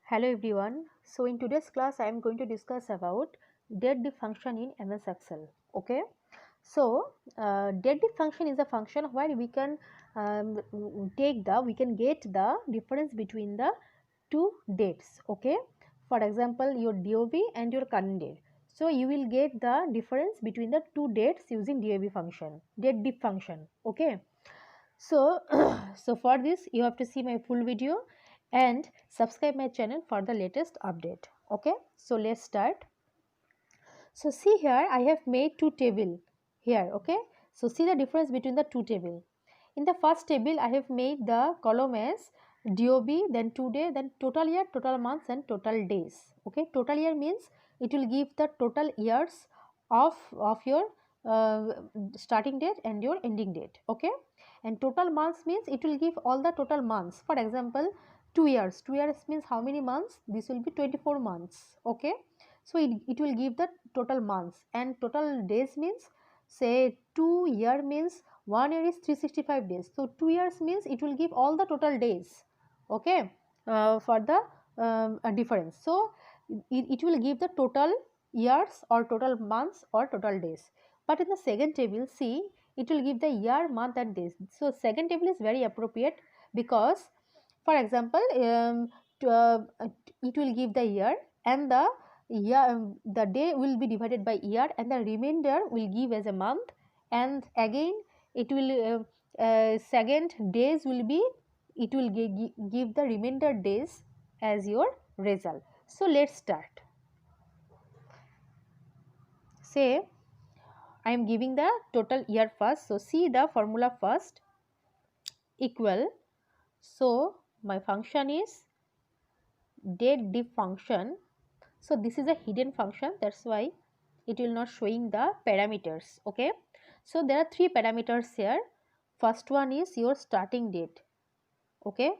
Hello everyone. So in today's class I am going to discuss about deadlift function in MS Excel. Okay. So deadlift function is a function where we can we can get the difference between the two dates. Okay. For example, your DOB and your current date. So you will get the difference between the two dates using DOB function, deadlift function. Okay. So, so for this you have to see my full video and subscribe my channel for the latest update. Okay, so let's start. So see here I have made two table here. Okay, so see the difference between the two table. In the first table I have made the column as DOB, then today, then total year, total months and total days. Okay, total year means it will give the total years of your uh, starting date and your ending date. Okay, and total months means it will give all the total months. For example, 2 years, 2 years means how many months? This will be 24 months. Okay, so it will give the total months, and total days means, say 2 year means 1 year is 365 days, so 2 years means it will give all the total days. Okay, for the difference, so it will give the total years or total months or total days. But in the second table, see, it will give the year, month and days. So second table is very appropriate because, for example, it will give the year, and the day will be divided by year, and the remainder will give as a month, and again it will second days will be, it will give the remainder days as your result. So let's start. Say I am giving the total year first, so see the formula first, equal, so my function is deadlift function. So this is a hidden function, that's why it will not showing the parameters. Okay, so there are three parameters here. First one is your starting date. Okay,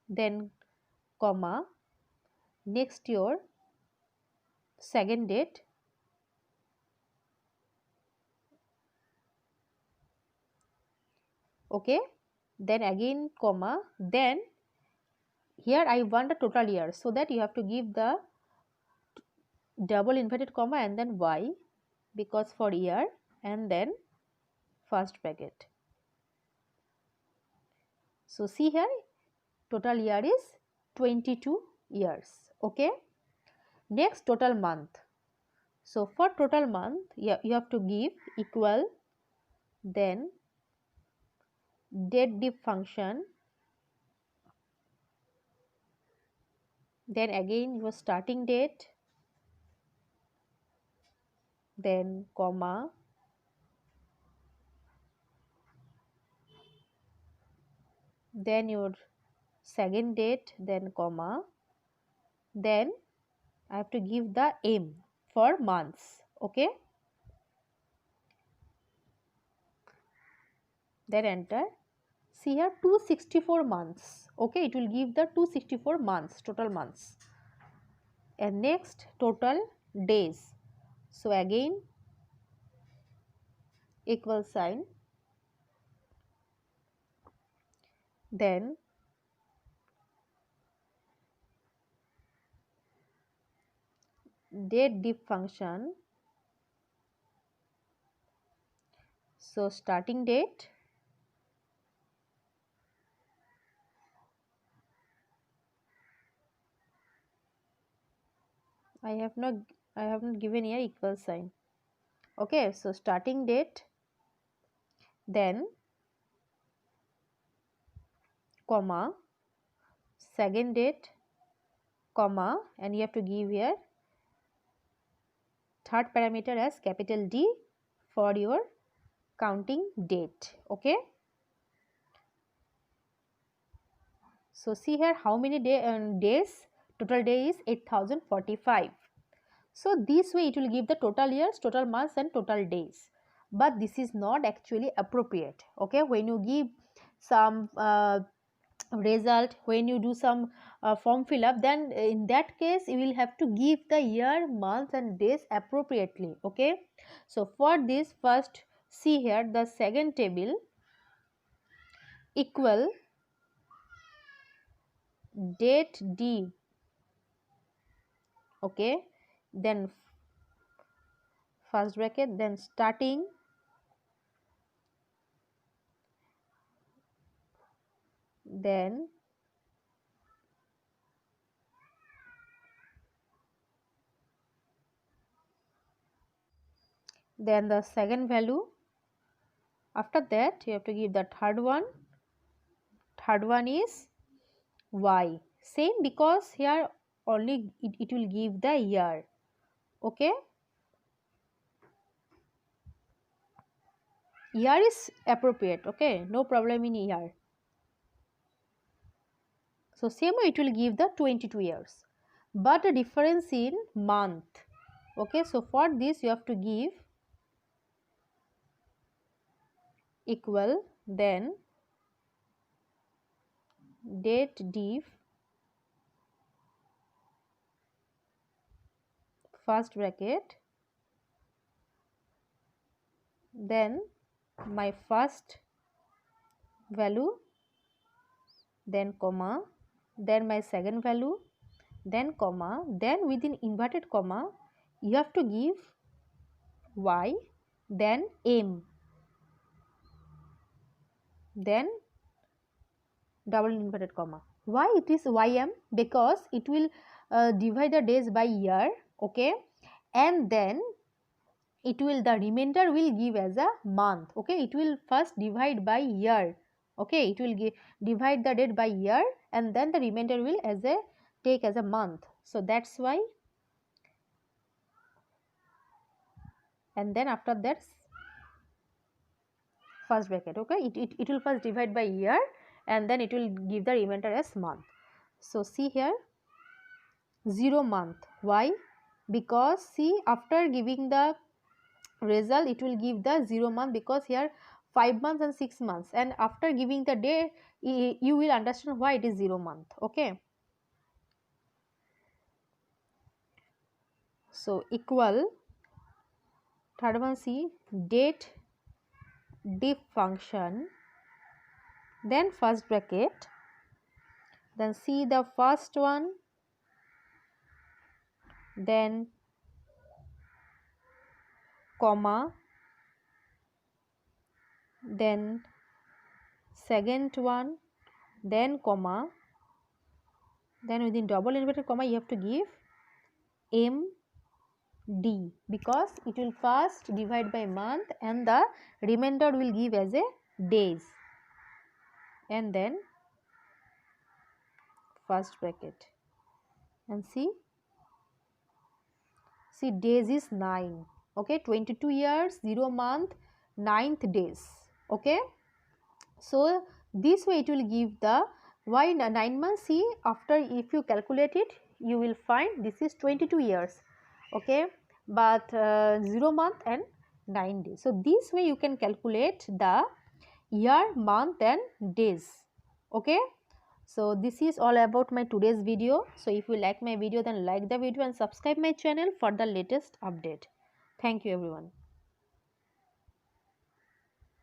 then comma, next your second date, okay, then again comma, then here I want the total year, so that you have to give the double inverted comma and then y, because for year, and then first bracket. So see here, total year is 22 years. Okay, next total month. So for total month, you have to give equal, then deadlift function, then again your starting date, then comma, then your second date, then comma, then I have to give the M for months. Okay, then enter. See here, 264 months. Okay, it will give the 264 months, total months. And next total days. So again equal sign, then deadlift function. So starting date, I have not given here equal sign. Okay, so starting date, then comma, second date, comma, and you have to give here third parameter as capital D for your counting date. Okay, so see here how many days, total day is 8045. So this way it will give the total years, total months and total days, but this is not actually appropriate. Okay, when you give some result, when you do some form fill up, then in that case you will have to give the year, month and days appropriately. Okay, so for this, first see here the second table, equal date D okay, then first bracket, then starting, then the second value. After that you have to give the third one is y, same, because here only it will give the year, okay. Year is appropriate, okay, no problem in year. So same way it will give the 22 years, but a difference in month, okay. So for this you have to give equal, then date div first bracket, then my first value, then comma, then my second value, then comma, then within inverted comma you have to give y, then m, then double inverted comma. Why it is ym? Because it will divide the days by year, okay, and then it will, the remainder will give as a month, okay. It will first divide by year, okay, it will divide the date by year, and then the remainder will as a take as a month. So that's why, and then after that first bracket, okay, it will first divide by year and then it will give the remainder as month. So see here 0 month, why? Because see, after giving the result it will give the 0 month, because here 5 months and 6 months, and after giving the day you will understand why it is 0 month, okay. So equal, third one, see date diff function, then first bracket, then see the first one, then comma, then second one, then comma, then within double inverted comma you have to give m d, because it will first divide by month and the remainder will give as a days, and then first bracket, and see days is 9, okay, 22 years, 0 month, 9th days, okay. So this way it will give the why 9 months. See, after if you calculate it you will find this is 22 years, okay, but 0 month and 9 days. So this way you can calculate the year, month and days, okay. So this is all about my today's video. So if you like my video, then like the video and subscribe my channel for the latest update. Thank you everyone.